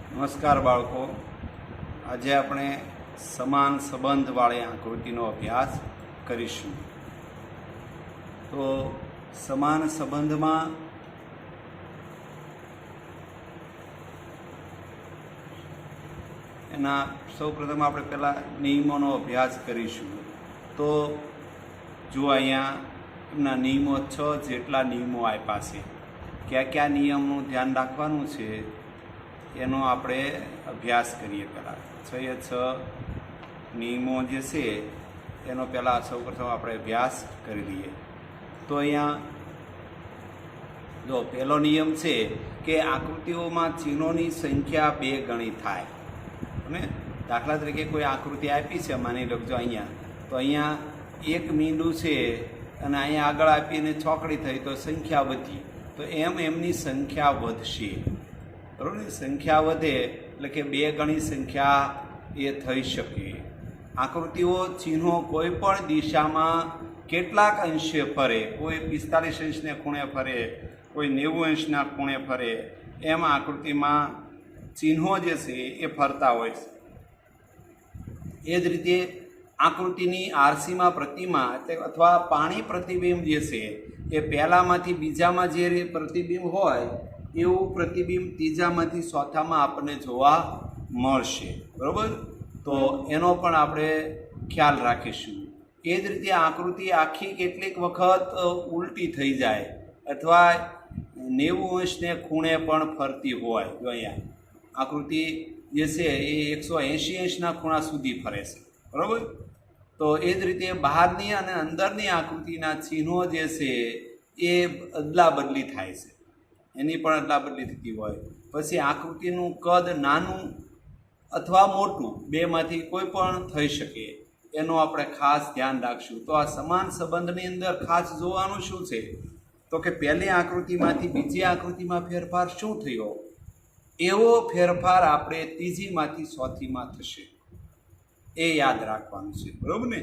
નમસ્કાર બાળકો, આજે આપણે સમાન સંબંધવાળી આકૃતિનો અભ્યાસ કરીશું. તો સમાન સંબંધમાં એના સૌપ્રથમ આપણે પહેલાં નિયમોનો અભ્યાસ કરીશું. તો જો અહીંયા એમના નિયમો 6 જેટલા નિયમો આપ્યા છે. કયા કયા નિયમનું ધ્યાન રાખવાનું છે એનો આપણે અભ્યાસ કરીએ. પહેલાં 6 નિયમો જે છે એનો પહેલાં સૌપ્રથમ આપણે અભ્યાસ કરી લઈએ. તો અહીંયા જો પહેલો નિયમ છે કે આકૃતિઓમાં ચિહ્નોની સંખ્યા 2 ગણી થાય. અને દાખલા તરીકે કોઈ આકૃતિ આપી છે, માની લો જો અહીંયા, તો અહીંયા એક મીંડું છે અને અહીંયા આગળ આપીને ચોકડી થઈ તો સંખ્યા વધી, તો એમની સંખ્યા વધશે. બરાબર ને? સંખ્યા વધે એટલે કે 2 ગણી સંખ્યા એ થઈ શકે. આકૃતિઓ ચિહ્નો કોઈ પણ દિશામાં કેટલાક અંશે ફરે, કોઈ 45 અંશને ખૂણે ફરે, કોઈ 90 અંશના ખૂણે ફરે, એમ આકૃતિમાં ચિહ્નો જે છે એ ફરતા હોય છે. એ જ રીતે આકૃતિની આરસીમાં પ્રતિમા અથવા પાણી પ્રતિબિંબ જે છે એ પહેલામાંથી બીજામાં જે પ્રતિબિંબ હોય એવું પ્રતિબિંબ ત્રીજામાંથી ચોથામાં આપણને જોવા મળશે. બરાબર? તો એનો પણ આપણે ખ્યાલ રાખીશું. એ જ રીતે આકૃતિ આખી કેટલીક વખત ઉલટી થઈ જાય અથવા 90 અંશને ખૂણે પણ ફરતી હોય. જો અહીંયા આકૃતિ જે છે એ 180 અંશના ખૂણા સુધી ફરે છે. બરાબર? તો એ જ રીતે બહારની અને અંદરની આકૃતિના ચિહ્નો જે છે એ અદલા બદલી થાય છે, એની પણ અદલા બદલી થતી હોય. પછી આકૃતિનું કદ નાનું અથવા મોટું, બેમાંથી કોઈ પણ થઈ શકે, એનું આપણે ખાસ ધ્યાન રાખશું. તો આ સમાન સંબંધની અંદર ખાસ જોવાનું શું છે તો કે પહેલી આકૃતિમાંથી બીજી આકૃતિમાં ફેરફાર શું થયો, એવો ફેરફાર આપણે ત્રીજીમાંથી ચોથીમાં થશે, એ યાદ રાખવાનું છે. બરાબર ને?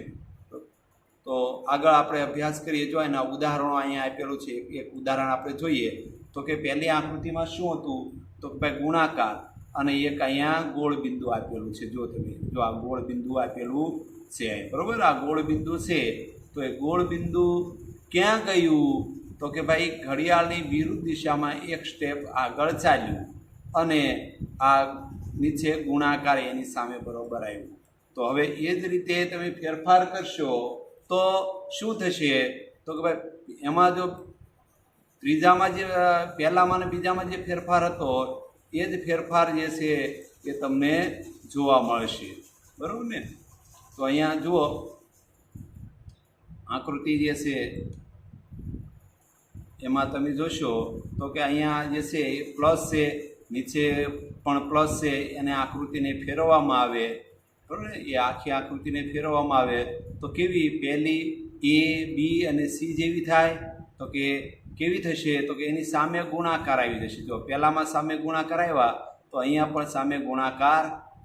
તો આગળ આપણે અભ્યાસ કરીએ. જો એના ઉદાહરણો અહીંયા આપેલું છે. એક ઉદાહરણ આપણે જોઈએ તો કે પહેલી આકૃતિમાં શું હતું તો કે ભાઈ ગુણાકાર, અને એક અહીંયા ગોળ બિંદુ આપેલું છે. જો તમે જો આ ગોળ બિંદુ આપેલું છે, બરાબર? આ ગોળ બિંદુ છે, તો એ ગોળ બિંદુ ક્યાં ગયું તો કે ભાઈ ઘડિયાળની વિરુદ્ધ દિશામાં એક સ્ટેપ આગળ ચાલ્યું અને આ નીચે ગુણાકાર એની સામે બરોબર આવ્યું. તો હવે એ જ રીતે તમે ફેરફાર કરશો તો શું થશે તો કે ભાઈ એમાં જો ત્રીજામાં જે પહેલામાં અને બીજામાં જે ફેરફાર હતો એ જ ફેરફાર જે છે એ તમને જોવા મળશે. બરાબર ને? તો અહીંયા જુઓ આકૃતિ જે છે એમાં તમે જોશો તો કે અહીંયા જે છે એ પ્લસ છે, નીચે પણ પ્લસ છે, એને આકૃતિને ફેરવવામાં આવે. બરાબર ને? એ આખી આકૃતિને ફેરવવામાં આવે તો કેવી પહેલી A, B અને C જેવી થાય. તો કે કેવી થશે તો કે એની સામે ગુણાકાર આવી જશે. જો પહેલામાં સામે ગુણાકાર આવ્યા તો અહીંયા પણ સામે ગુણાકાર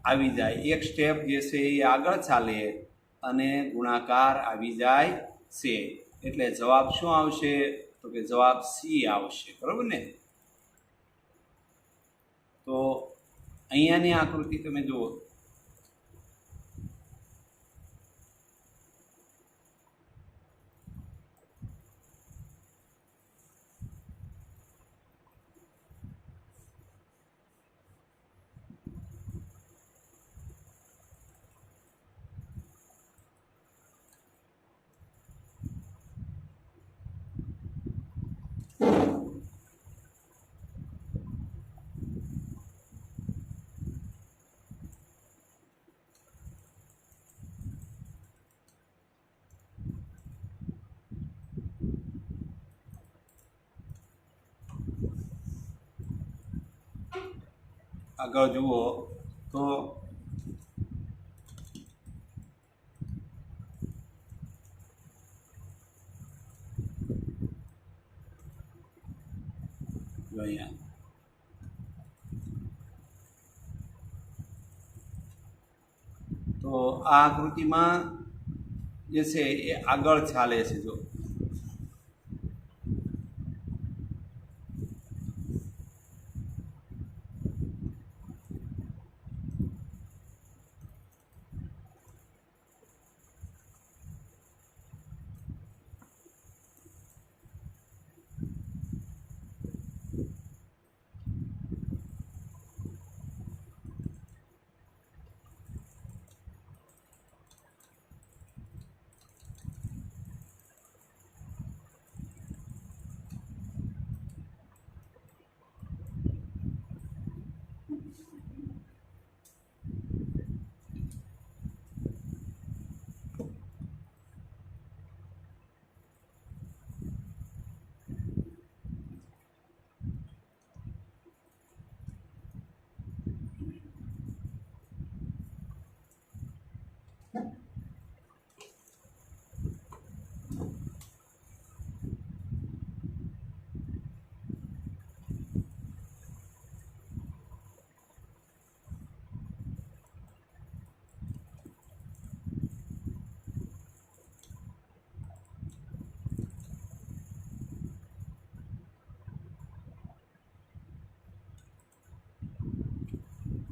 આવી જાય. એક સ્ટેપ જે છે એ આગળ ચાલે અને ગુણાકાર આવી જાય છે. એટલે જવાબ શું આવશે તો કે જવાબ C આવશે. બરાબર ને? તો અહીંયાની આકૃતિ તમે જુઓ, આગળ જુઓ તો અહીંયા તો આ આકૃતિમાં જે છે એ આગળ ચાલે છે. જો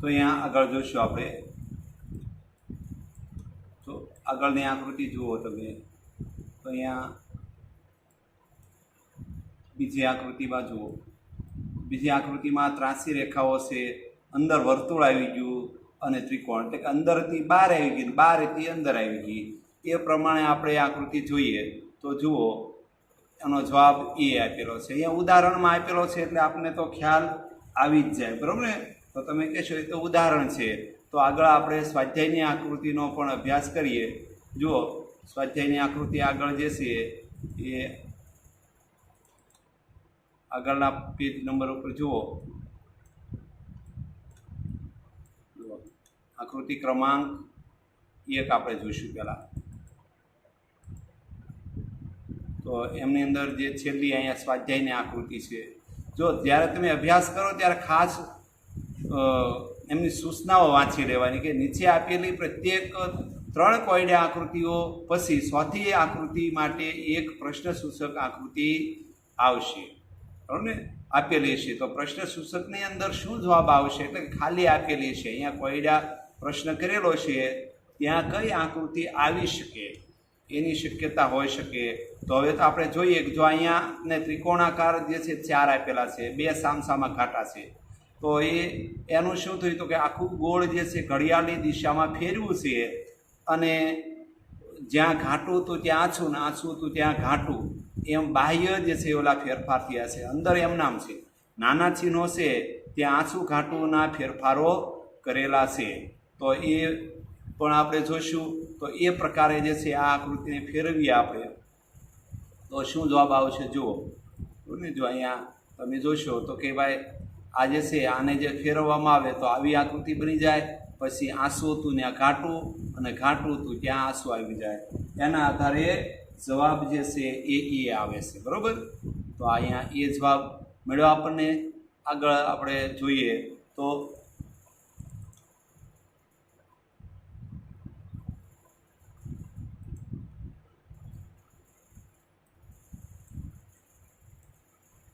તો અહીંયા આગળ જોઈશું આપણે, તો આગળની આકૃતિ જુઓ તમે, તો અહીંયા બીજી આકૃતિમાં જુઓ, બીજી આકૃતિમાં ત્રાસી રેખાઓ છે, અંદર વર્તુળ આવી ગયું અને ત્રિકોણ, એટલે કે અંદરથી બહાર આવી ગઈ, બહારથી અંદર આવી ગઈ. એ પ્રમાણે આપણે આકૃતિ જોઈએ તો જુઓ એનો જવાબ એ આપેલો છે. અહીંયા ઉદાહરણમાં આપેલો છે એટલે આપણને તો ખ્યાલ આવી જ જાય, બરાબર ને. તો તમે કહેશો એ તો ઉદાહરણ છે, તો આગળ આપણે સ્વાધ્યાયની આકૃતિનો પણ અભ્યાસ કરીએ. જુઓ સ્વાધ્યાયની આકૃતિ આગળ જે છે એ આગળના પેજ નંબર ઉપર જુઓ, આકૃતિ ક્રમાંક 1 આપણે જોઈશું પહેલાં. તો એમની અંદર જે છેલ્લી અહીંયા સ્વાધ્યાયની આકૃતિ છે, જો જ્યારે તમે અભ્યાસ કરો ત્યારે ખાસ એમની સૂચનાઓ વાંચી લેવાની કે નીચે આપેલી પ્રત્યેક 3 કોયડા આકૃતિઓ પછી ચોથી આકૃતિ માટે એક પ્રશ્ન સૂચક આકૃતિ આવશે, બરાબર ને. આપેલી છે તો પ્રશ્ન સૂચકની અંદર શું જવાબ આવશે, એટલે ખાલી આપેલી છે. અહીંયા કોયડા પ્રશ્ન કરેલો છે ત્યાં કઈ આકૃતિ આવી શકે એની શક્યતા હોઈ શકે. તો હવે તો આપણે જોઈએ કે જો અહીંયા ને ત્રિકોણાકાર જે છે 4 આપેલા છે, 2 સામસામા ઘાટા છે, તો એનું શું થયું તો કે આખું ગોળ જે છે ઘડિયાળની દિશામાં ફેરવું છે, અને જ્યાં ઘાટું હતું ત્યાં આછું ને આછું હતું ત્યાં ઘાટું, એમ બાહ્ય જે છે ઓલા ફેરફાર થયા છે. અંદર એમ નામ છે નાના ચિહ્નો છે ત્યાં આછું ઘાટુંના ફેરફારો કરેલા છે. તો એ પણ આપણે જોઈશું. તો એ પ્રકારે જે છે આ આકૃતિને ફેરવીએ આપણે તો શું જવાબ આવશે જુઓ. જો અહીંયા તમે જોશો તો કે ભાઈ આ જે છે આને જે ફેરવવામાં આવે તો આવી આકૃતિ બની જાય. પછી આંસુ હતું ત્યાં ઘાટું અને ઘાટું હતું ત્યાં આંસુ આવી જાય. એના આધારે જવાબ જે છે એ આવે છે, બરાબર. તો અહીંયા એ જવાબ મળ્યો આપણને. આગળ આપણે જોઈએ તો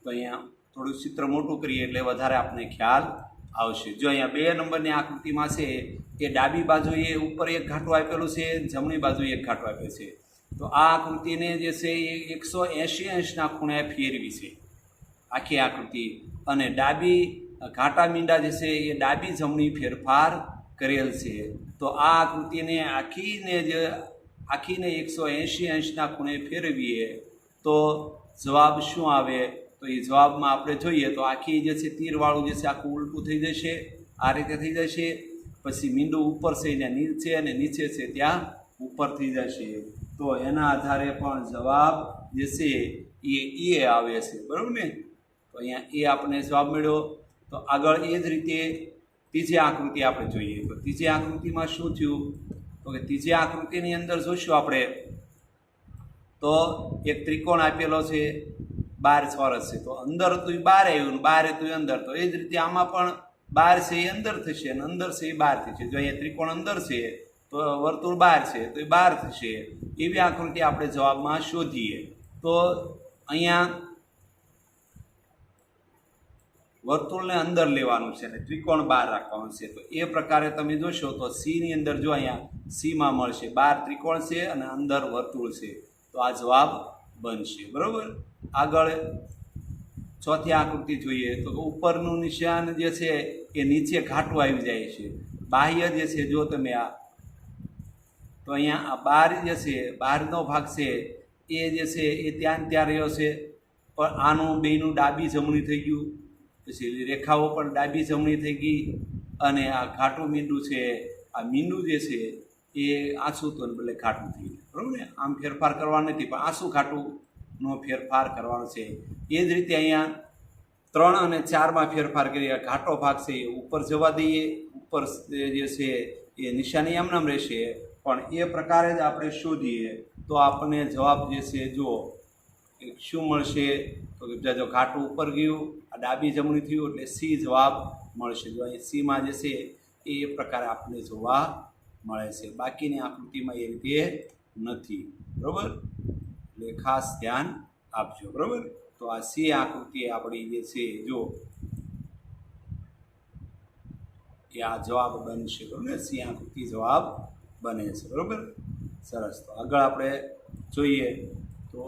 અહીંયા થોડું ચિત્ર મોટું કરીએ એટલે વધારે આપણને ખ્યાલ આવશે. જો અહીંયા 2 નંબરની આકૃતિમાં છે એ ડાબી બાજુએ ઉપર એક ઘાટું આપેલું છે, જમણી બાજુએ એક ઘાટું આપેલું છે. તો આ આકૃતિને જે છે એ 180 અંશના ખૂણે ફેરવી છે આખી આકૃતિ, અને ડાબી ઘાટા મીંડા જે છે એ ડાબી જમણી ફેરફાર કરેલ છે. તો આ આકૃતિને આખીને 180 અંશના ખૂણે ફેરવીએ તો જવાબ શું આવે. તો એ જવાબમાં આપણે જોઈએ તો આખી જે છે તીરવાળું જે છે આખું ઉલટું થઈ જશે, આ રીતે થઈ જશે. પછી મીંડું ઉપર છે ત્યાં નીચે, અને નીચે છે ત્યાં ઉપર થઈ જશે. તો એના આધારે પણ જવાબ જે છે એ આવે છે, બરાબર ને. તો અહીંયા એ આપણે જવાબ મળ્યો. તો આગળ એ જ રીતે ત્રીજી આકૃતિ આપણે જોઈએ. તો ત્રીજી આકૃતિમાં શું થયું તો કે ત્રીજી આકૃતિની અંદર જોઈશું આપણે તો એક ત્રિકોણ આપેલો છે, 12 ચોરસ છે. તો અંદર હતું એ બહાર આવ્યું, બહાર હતું એ અંદર. તો એ જ રીતે આમાં પણ બહાર છે એ અંદર થશે અને અંદર છે એ બહાર થશે. જો અહીંયા ત્રિકોણ અંદર છે તો વર્તુળ બહાર છે તો એ બહાર થશે. એવી આકૃતિ આપણે જવાબમાં શોધીએ. તો અહીંયા વર્તુળને અંદર લેવાનું છે અને ત્રિકોણ બહાર રાખવાનું છે. તો એ પ્રકારે તમે જોશો તો સી ની અંદર જો અહીંયા સીમાં મળશે 12 ત્રિકોણ છે અને અંદર વર્તુળ છે. તો આ જવાબ બનશે, બરાબર. આગળ ચોથી આકૃતિ જોઈએ તો ઉપરનું નિશાન જે છે એ નીચે ઘાટું આવી જાય છે. બાહ્ય જે છે જો તમે આ તો અહીંયા આ બહાર જે છે બહારનો ભાગ છે એ જે છે એ ત્યાં રહ્યો છે, પણ આનું બેયનું ડાબી જમણી થઈ ગયું. પછી રેખાઓ પણ ડાબી જમણી થઈ ગઈ, અને આ ઘાટું મીંડું છે, આ મીંડું જે છે એ આંસુ તો બદલે ઘાટું થઈ ગયું, બરાબર ને. આમ ફેરફાર કરવા નથી પણ આંસુ ઘાટુંનો ફેરફાર કરવાનો છે. એ જ રીતે અહીંયા 3 અને 4માં ફેરફાર કરીએ. ઘાટો ભાગ છે એ ઉપર જવા દઈએ, ઉપર જે છે એ નિશાની એમ નામ રહેશે, પણ એ પ્રકારે જ આપણે શોધીએ તો આપણને જવાબ જે છે જો શું મળશે તો જો ઘાટું ઉપર ગયું, આ ડાબી જમણી થયું એટલે સી જવાબ મળશે. જો અહીં સીમાં જે છે એ પ્રકારે આપણને જોવા મળે છે. બાકીની આકૃતિમાં એ રીતે નથી, બરાબર. એટલે ખાસ ધ્યાન આપજો, બરાબર. તો આ સી આકૃતિ આપણી જે છે જો એ આ જવાબ બનશે, બરાબર ને? સી આકૃતિ જવાબ બને છે, બરાબર? સરસ. તો આગળ આપણે જોઈએ તો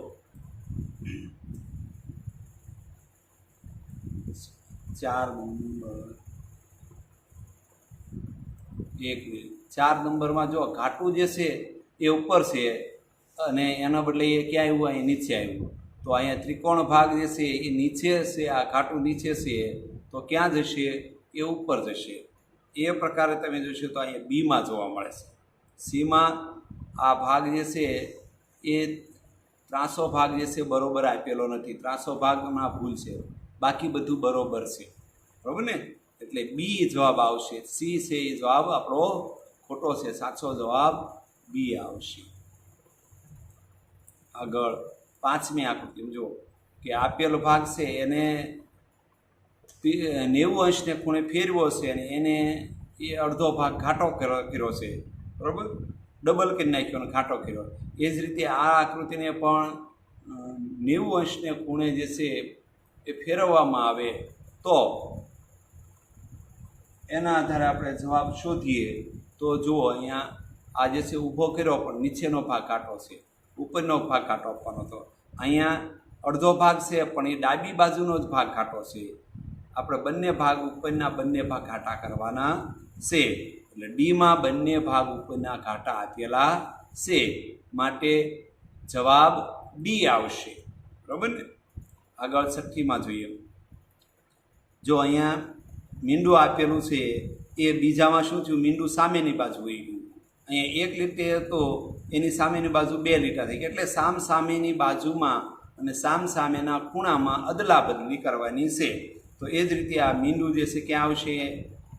4 નંબર 4 નંબરમાં જો ઘાટું જે છે એ ઉપર છે અને એના બદલે એ ક્યાં આવ્યું? અહીં નીચે આવ્યું. તો અહીંયા ત્રિકોણ ભાગ જે છે એ નીચે છે, આ ઘાટું નીચે છે, તો ક્યાં જશે? એ ઉપર જશે. એ પ્રકારે તમે જોશો તો અહીંયા બીમાં જોવા મળે છે. સીમાં આ ભાગ જે છે એ ત્રાસો ભાગ જે છે બરોબર આપેલો નથી, ત્રાસો ભાગમાં ભૂલ છે, બાકી બધું બરોબર છે, બરાબર ને? એટલે બી જવાબ આવશે. સી છે એ જવાબ આપણો ખોટો છે, સાચો જવાબ બી આવશે. આગળ 5મી આકૃતિ જો કે આપેલો ભાગ છે એને 90 અંશને ખૂણે ફેરવો છે અને એને એ અડધો ભાગ ઘાટો કર્યો છે, બરાબર? ડબલ કરી નાખ્યો અને ઘાટો કર્યો. એ જ રીતે આ આકૃતિને પણ 90 અંશને ખૂણે જે છે એ ફેરવવામાં આવે તો એના આધારે આપણે જવાબ શોધીએ. તો જુઓ અહીંયા આ જે છે ઊભો કર્યો પણ નીચેનો ભાગ ઘાટો છે, ઉપરનો ભાગ ઘાટો આપવાનો હતો. અહીંયા અડધો ભાગ છે પણ એ ડાબી બાજુનો જ ભાગ ઘાટો છે. આપણે બંને ભાગ ઉપરના બંને ભાગ ઘાટા કરવાના છે. એટલે ડીમાં બંને ભાગ ઉપરના ઘાટા આપેલા છે, માટે જવાબ ડી આવશે, બરાબર ને? આગળ 6ઠ્ઠીમાં જોઈએ. જો અહીંયા મીંડું આપેલું છે એ બીજામાં શું થયું? મીંડું સામેની બાજુ વહી ગયું. અહીંયા એક લીટે તો એની સામેની બાજુ 2 લીટા થઈ ગયા. એટલે સામેની બાજુમાં અને સામેના ખૂણામાં અદલા બદલી કરવાની છે. તો એ જ રીતે આ મીંડું જે છે ક્યાં આવશે?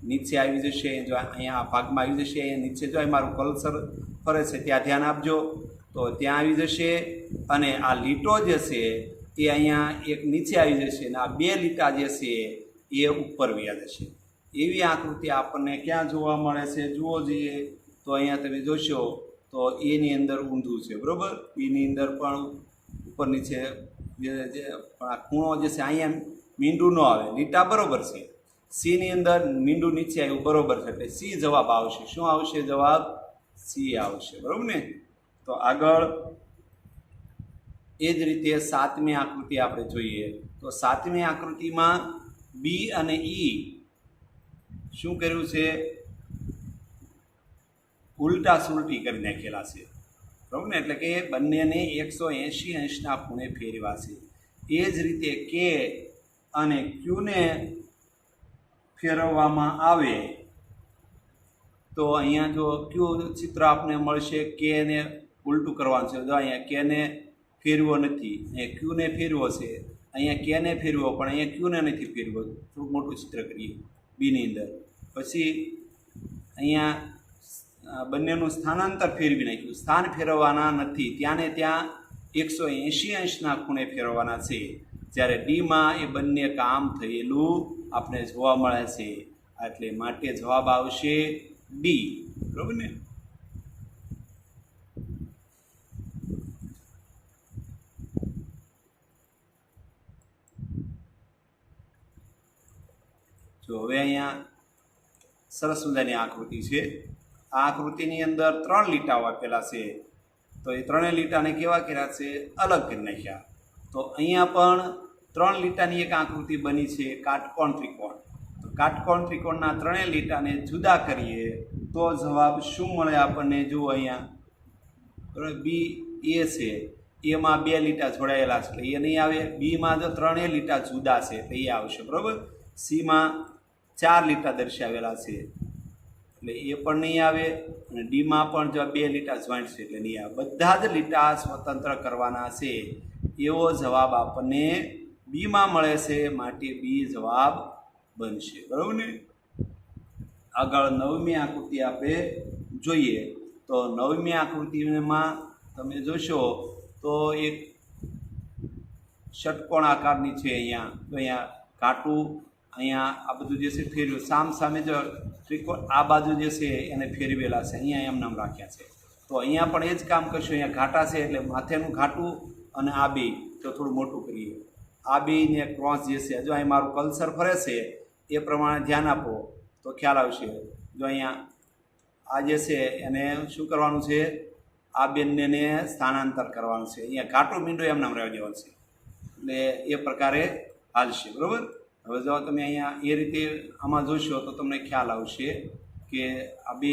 નીચે આવી જશે. જો અહીંયા આ ભાગમાં આવી જશે, અહીંયા નીચે જો મારું કર્સર ફરે છે ત્યાં ધ્યાન આપજો, તો ત્યાં આવી જશે. અને આ લીટો જે છે એ અહીંયા એક નીચે આવી જશે અને આ 2 લીટા જે છે એ ઉપર વ્યા જશે. એવી આકૃતિ આપણને ક્યાં જોવા મળે છે? જુઓ જોઈએ તો અહીંયા તમે જોશો તો એની અંદર ઊંધું છે, બરાબર? એની અંદર પણ ઉપર નીચે આ ખૂણો જે છે અહીંયા મીંડું ન આવે, લીટા બરોબર છે. સીની અંદર મીંડું નીચે આવ્યું, બરોબર છે. એટલે સી જવાબ આવશે. શું આવશે? જવાબ સી આવશે, બરાબર ને? તો આગળ એ જ રીતે 7મી આકૃતિ આપણે જોઈએ. તો 7મી આકૃતિમાં બી અને ઈ શું કર્યું છે? ઉલટા સુલટી કરી નાખેલા છે, બરાબર ને? એટલે કે બંનેને 180 અંશના ખૂણે ફેરવા છે. એ જ રીતે કે અને ક્યુને ફેરવવામાં આવે તો અહીંયા જો ક્યુ ચિત્ર આપને મળશે, કેને ઉલટું કરવાનું છે. જો અહીંયા કેને ફેરવો નથી, અહીંયા ક્યુને ફેરવો છે. અહીંયા કેને ફેરવો પણ અહીંયા ક્યુને નથી ફેરવો. થોડું મોટું ચિત્ર કરીએ બીની અંદર. પછી અહીંયા બંનેનું સ્થાનાંતર ફેરવી નાખ્યું. સ્થાન ફેરવવાના નથી, ત્યાંને ત્યાં 180 અંશના ખૂણે ફેરવવાના છે. જ્યારે ડીમાં એ બંને કામ થયેલું આપણે જોવા મળે છે. એટલે માટે જવાબ આવશે ડી, બરાબર ને? જો હવે અહીંયા સરસ મજાની આકૃતિ છે. આ આકૃતિની અંદર 3 લીટાઓ આપેલા છે. તો એ 3 લીટાને કેવા કર્યા છે? અલગ કરી નાખ્યા. તો અહીંયા પણ 3 લીટાની એક આકૃતિ બની છે, કાટકોણ ત્રિકોણ. તો કાટકોણ ત્રિકોણના 3 લીટાને જુદા કરીએ તો જવાબ શું મળે આપણને? જુઓ અહીંયા બી એ છે, એમાં 2 લીટા જોડાયેલા છે એટલે એ નહીં આવે. બીમાં જો 3 લીટા જુદા છે તો એ આવશે, બરાબર? સીમાં 4 લીટા દર્શાવેલા છે એટલે એ પણ નહીં આવે. અને ડીમાં પણ જો 2 લીટા જોઈન્ટ છે એટલે નહીં આવે. બધા જ લીટા સ્વતંત્ર કરવાના છે. એવો જવાબ આપણને બીમાં મળે છે, માટે બી જવાબ બનશે, બરાબર ને? આગળ 9મી આકૃતિ આપણે જોઈએ. તો 9મી આકૃતિમાં તમે જોશો તો એક ષટકોણ આકારની છે. અહીંયા ઘાટું, અહીંયા આ બધું જે છે ફેરવ્યું. સામે જો ત્રિકોણ આ બાજુ જે છે એને ફેરવેલા છે, અહીંયા એમ નામ રાખ્યા છે. તો અહીંયા પણ એ જ કામ કરશું. અહીંયા ઘાટા છે એટલે માથેનું ઘાટું અને આ બે તો થોડું મોટું કરીએ. આ બેને ક્રોસ જે છે, જો અહીં મારું કલ્સર ફરે છે એ પ્રમાણે ધ્યાન આપો તો ખ્યાલ આવશે. જો અહીંયા આ જે છે એને શું કરવાનું છે, આ બંનેને સ્થાનાંતર કરવાનું છે. અહીંયા ઘાટો મીંડો એમ નામ રહેવા દેવાનું છે, એટલે એ પ્રકારે હાલશે. બરાબર. હવે જો તમે અહીંયા એ રીતે આમાં જોશો તો તમને ખ્યાલ આવશે કે આ બે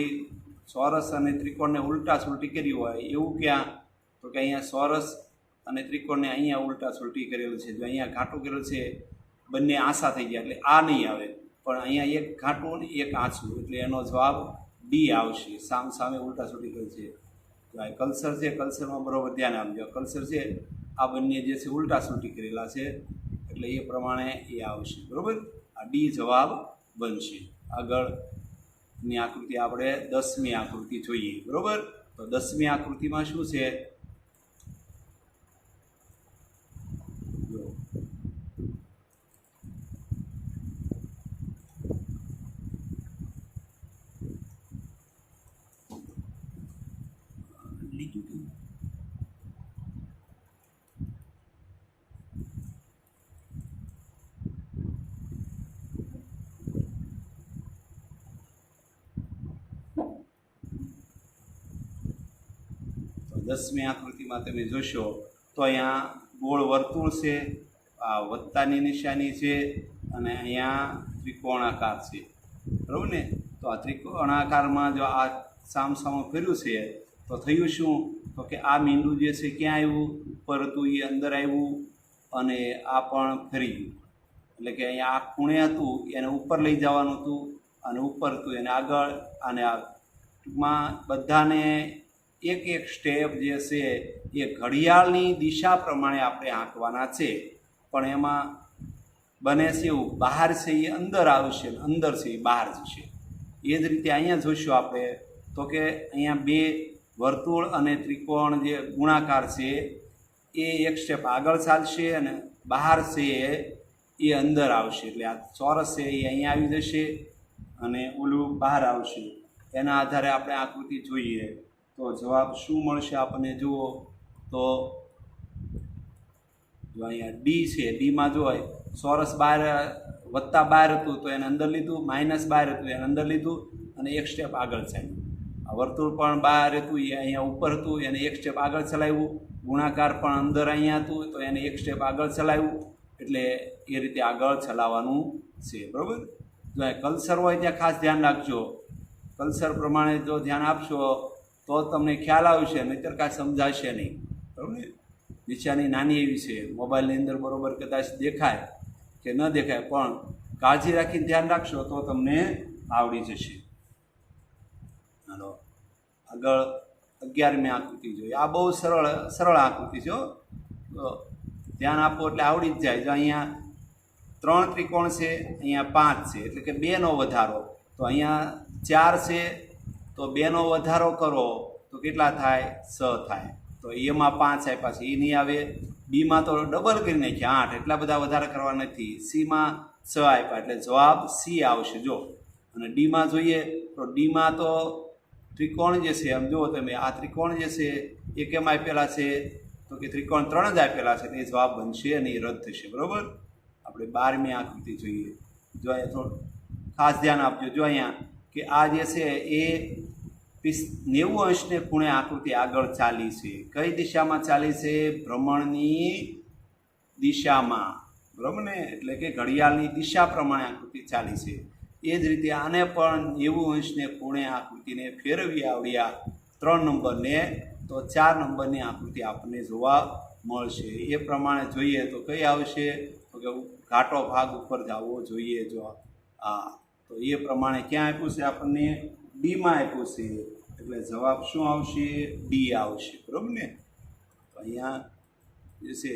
ચોરસ અને ત્રિકોણને ઉલટા સુલટી કરી હોય એવું ક્યાં, તો કે અહીંયા ચોરસ અને ત્રિકોણને અહીંયા ઉલટા સુલટી કરેલું છે. જો અહીંયા ઘાટું કરેલું છે, બંને આછા થઈ ગયા એટલે આ નહીં આવે, પણ અહીંયા એક ઘાટું અને એક આછું, એટલે એનો જવાબ ડી આવશે. સામ સામે ઉલટા સુલટી કરેલું છે. તો આ કલ્સર છે, કલ્સરમાં બરાબર ધ્યાન આપજો. કલ્સર છે આ બંને જે છે ઉલટા સુલટી કરેલા છે, એટલે એ પ્રમાણે એ આવશે. બરાબર. આ ડી જવાબ બનશે. આગળની આકૃતિ આપણે 10મી આકૃતિ જોઈએ. બરાબર. તો 10મી આકૃતિમાં શું છે, જો દસમી આકૃતિમાં તમે જોશો તો અહીંયા ગોળ વર્તુળ છે, આ વત્તાની નિશાની છે, અને અહીંયા ત્રિકોણાકાર છે. બરાબર ને. તો આ ત્રિકોણાકારમાં જો આ સામસામું કર્યું છે તો થયું શું, તો કે આ મીંડું જે છે ક્યાં આવ્યું, ઉપર હતું એ અંદર આવ્યું, અને આ પણ ફરી ગયું. એટલે કે અહીંયા આ ખૂણે હતું એને ઉપર લઈ જવાનું હતું, અને ઉપર હતું એને આગળ, અને આ ટૂંકમાં બધાને એક એક સ્ટેપ જે છે એ ઘડિયાળની દિશા પ્રમાણે આપણે આંકવાના છે. પણ એમાં બને છે એવું, બહાર છે એ અંદર આવશે, અંદર છે એ બહાર જશે. એ જ રીતે અહીંયા જોઈશું આપણે તો કે અહીંયા બે વર્તુળ અને ત્રિકોણ જે ગુણાકાર છે એ એક સ્ટેપ આગળ ચાલશે, અને બહાર છે એ અંદર આવશે. એટલે આ ચોરસ છે એ અહીંયા આવી જશે, અને ઓલું બહાર આવશે. એના આધારે આપણે આકૃતિ જોઈએ તો જવાબ શું મળશે આપણને. જુઓ તો જો અહીંયા ડી છે, ડીમાં જો ચોરસ બહાર વત્તા બહાર હતું તો એને અંદર લીધું, માઇનસ બહાર હતું એને અંદર લીધું, અને એક સ્ટેપ આગળ ચાલ્યું. આ વર્તુળ પણ બહાર હતું એ અહીંયા ઉપર હતું એને એક સ્ટેપ આગળ ચલાવ્યું, ગુણાકાર પણ અંદર અહીંયા હતું તો એને એક સ્ટેપ આગળ ચલાવ્યું. એટલે એ રીતે આગળ ચલાવવાનું છે. બરાબર. જો કલ્સર હોય ત્યાં ખાસ ધ્યાન રાખજો. કલ્સર પ્રમાણે જો ધ્યાન આપશો તો તમને ખ્યાલ આવશે, નહીંતર કાંઈ સમજાશે નહીં. બરાબર ને. નિશાની નાની એવી છે, મોબાઈલની અંદર બરાબર કદાચ દેખાય કે ન દેખાય, પણ કાળજી રાખીને ધ્યાન રાખશો તો તમને આવડી જશે. હાલો આગળ 11મી આકૃતિ જોઈએ. આ બહુ સરળ આકૃતિ છે. તો ધ્યાન આપો એટલે આવડી જ જાય. જો અહીંયા 3 ત્રિકોણ છે, અહીંયા 5 છે, એટલે કે 2નો વધારો. તો અહીંયા 4 છે તો 2નો વધારો કરો તો કેટલા થાય, 6 થાય. તો એમાં 5 આપ્યા છે, એ નહીં આવે. બીમાં તો ડબલ કરી નાખ્યા 8, એટલા બધા વધારે કરવા નથી. સીમાં 6 આપ્યા એટલે જવાબ સી આવશે. જો અને ડીમાં જોઈએ તો ડીમાં તો ત્રિકોણ જે છે એમ જુઓ તમે, આ ત્રિકોણ જે છે એ કેમ આપેલા છે, તો કે ત્રિકોણ 3 જ આપેલા છે, એ જવાબ બનશે અને એ રદ થશે. બરાબર. આપણે 12મી આકૃતિ જોઈએ. જો અહીંયા થોડું ખાસ ધ્યાન આપજો. જો અહીંયા કે આ જે છે એ 90 અંશને ખૂણે આકૃતિ આગળ ચાલી છે. કઈ દિશામાં ચાલી છે, ભ્રમણની દિશામાં. બરાબર ને. એટલે કે ઘડિયાળની દિશા પ્રમાણે આકૃતિ ચાલી છે. એ જ રીતે આને પણ 90 અંશને ખૂણે આકૃતિને ફેરવી આવડ્યા 3 નંબરને, તો 4 નંબરની આકૃતિ આપણને જોવા મળશે. એ પ્રમાણે જોઈએ તો કઈ આવશે, તો કે ઘાટો ભાગ ઉપર જવો જોઈએ. જો હા, તો એ પ્રમાણે ક્યાં આપ્યું છે આપણને, ડીમાં આપ્યું છે, એટલે જવાબ શું આવશે, ડી આવશે. બરાબર ને. તો અહીંયા જે છે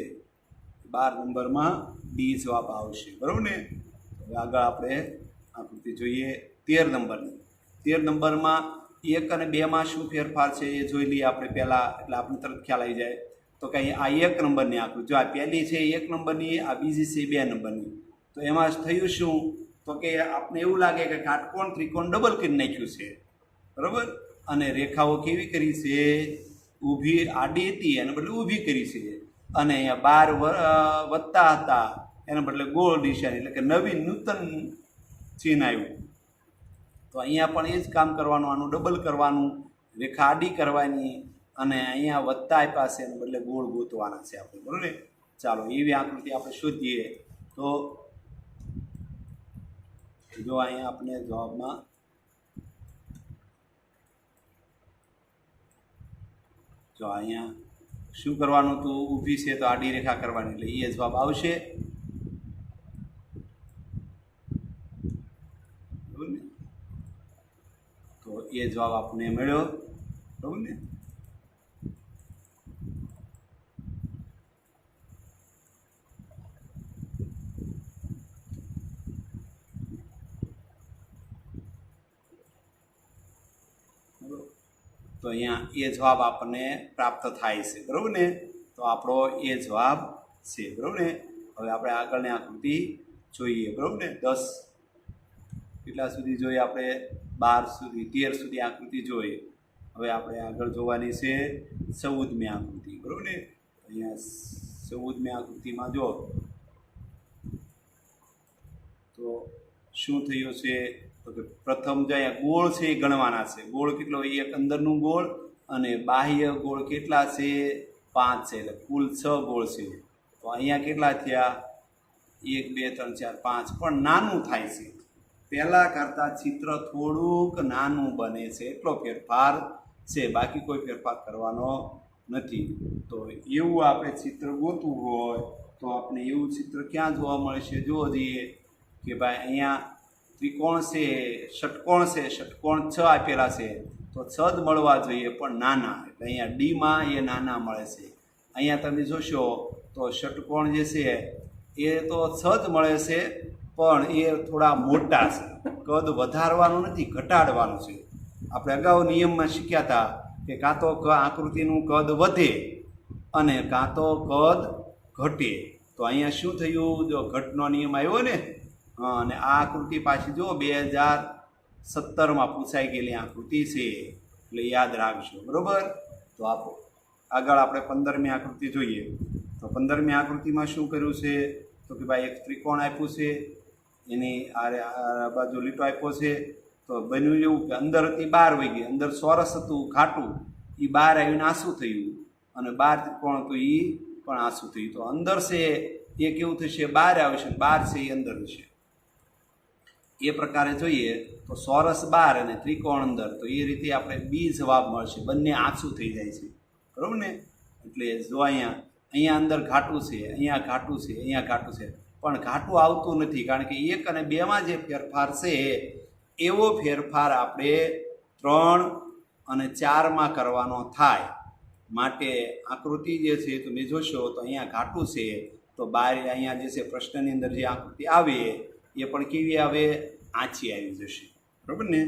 12 નંબરમાં ડી જવાબ આવશે. બરાબર ને. હવે આગળ આપણે આકૃતિ જોઈએ 13 નંબરની. 13 નંબરમાં 1 અને 2માં શું ફેરફાર છે એ જોઈ લઈએ આપણે પહેલાં, એટલે આપણને તરત ખ્યાલ આવી જાય. તો કે આ 1 નંબરની આકૃતિ, જો આ પહેલી છે 1 નંબરની, આ બીજી છે 2 નંબરની. તો એમાં થયું શું, તો કે આપણે એવું લાગે કે કાટકોણ ત્રિકોણ ડબલ કરી નાખ્યું છે. બરાબર. અને રેખાઓ કેવી કરી છે, ઊભી આડી હતી એને બદલે ઊભી કરી છે. અને અહીંયા 12 વત્તા હતા એના બદલે ગોળ નિશાની, એટલે કે નવીન નૂતન ચિહ્ન આવ્યું. તો અહીંયા પણ એ જ કામ કરવાનું, આનું ડબલ કરવાનું, રેખા આડી કરવાની અને અહીંયા વત્તા આપ્યા છે એને બદલે ગોળ ગોતવાના છે આપણે, બરાબર ને? ચાલો એવી આકૃતિ આપણે શોધીએ. તો જો અહીંયા આપણે જવાબમાં જો અહીંયા શું કરવાનું હતું, ઊભી છે તો આડી રેખા કરવાની, એટલે એ જવાબ આવશે. બરાબર ને? તો એ જવાબ આપણને મળ્યો, બરાબર ને? તો અહીંયા એ જવાબ આપણને પ્રાપ્ત થાય છે, બરાબર ને? તો આપણો એ જવાબ છે, બરાબર ને? હવે આપણે આગળની આકૃતિ જોઈએ, બરાબર ને? 10 કેટલા સુધી જોઈએ આપણે? 12 સુધી, 13 સુધી આકૃતિ જોઈએ. હવે આપણે આગળ જોવાની છે 14મી આકૃતિ, બરાબર ને? અહીંયા 14મી આકૃતિમાં જો તો શું થયું છે, તો કે પ્રથમ જે અહીંયા ગોળ છે એ ગણવાના છે. ગોળ કેટલો? એક અંદરનું ગોળ અને બાહ્ય ગોળ કેટલા છે? 5 છે, એટલે કુલ 6 ગોળ છે. તો અહીંયા કેટલા થયા? 1 2 3 4 5, પણ નાનું થાય છે. પહેલાં કરતાં ચિત્ર થોડુંક નાનું બને છે, એટલો ફેરફાર છે, બાકી કોઈ ફેરફાર કરવાનો નથી. તો એવું આપણે ચિત્ર ગોતવું હોય તો આપણે એવું ચિત્ર ક્યાં જોવા મળશે? જોવો જોઈએ કે ભાઈ અહીંયા ત્રિકોણ છે, ષટકોણ છે, ષટકોણ 6 આપેલા છે, તો 6 જ મળવા જોઈએ પણ નાના, એટલે અહીંયા ડીમાં એ નાના મળે છે. અહીંયા તમે જોશો તો ષટકોણ જે છે એ તો 6 જ મળે છે પણ એ થોડા મોટા છે. કદ વધારવાનું નથી, ઘટાડવાનું છે. આપણે અગાઉ નિયમમાં શીખ્યા હતા કે કાં તો આકૃતિનું કદ વધે અને કાં તો કદ ઘટે. તો અહીંયા શું થયું? જો ઘટનો નિયમ આવ્યો ને, અને આ આકૃતિ પાછી જો 2017માં પૂછાઈ ગયેલી આકૃતિ છે, એટલે યાદ રાખજો, બરાબર? તો આગળ આપણે 15મી આકૃતિ જોઈએ. તો 15મી આકૃતિમાં શું કર્યું છે? તો કે ભાઈ એક ત્રિકોણ આપ્યું છે, એની આ બાજુ લીટો આપ્યો છે. તો બન્યું એવું કે અંદર હતી 12 વહી ગઈ, અંદર ચોરસ હતું ઘાટું, એ 12 આવીને આંસુ થયું, અને 12 ત્રિકોણ હતું એ પણ આંસુ થયું. તો અંદર છે એ કેવું થશે? 12 આવશે, 12 છે એ અંદર હશે. એ પ્રકારે જોઈએ તો ચોરસ 12 અને ત્રિકોણ અંદર, તો એ રીતે આપણે બી જવાબ મળશે. બંને આંસુ થઈ જાય છે, બરાબર ને? એટલે જો અહીંયા અંદર ઘાટું છે, અહીંયા ઘાટું છે, અહીંયા ઘાટું છે, પણ ઘાટું આવતું નથી, કારણ કે 1 અને 2માં જે ફેરફાર છે એવો ફેરફાર આપણે 3 અને 4માં કરવાનો થાય. માટે આકૃતિ જે છે તમે જોશો તો અહીંયા ઘાટું છે, તો બહાર અહીંયા જે છે પ્રશ્નની અંદર જે આકૃતિ આવે એ પણ કેવી આવે? આછી આવી જશે, બરાબર ને?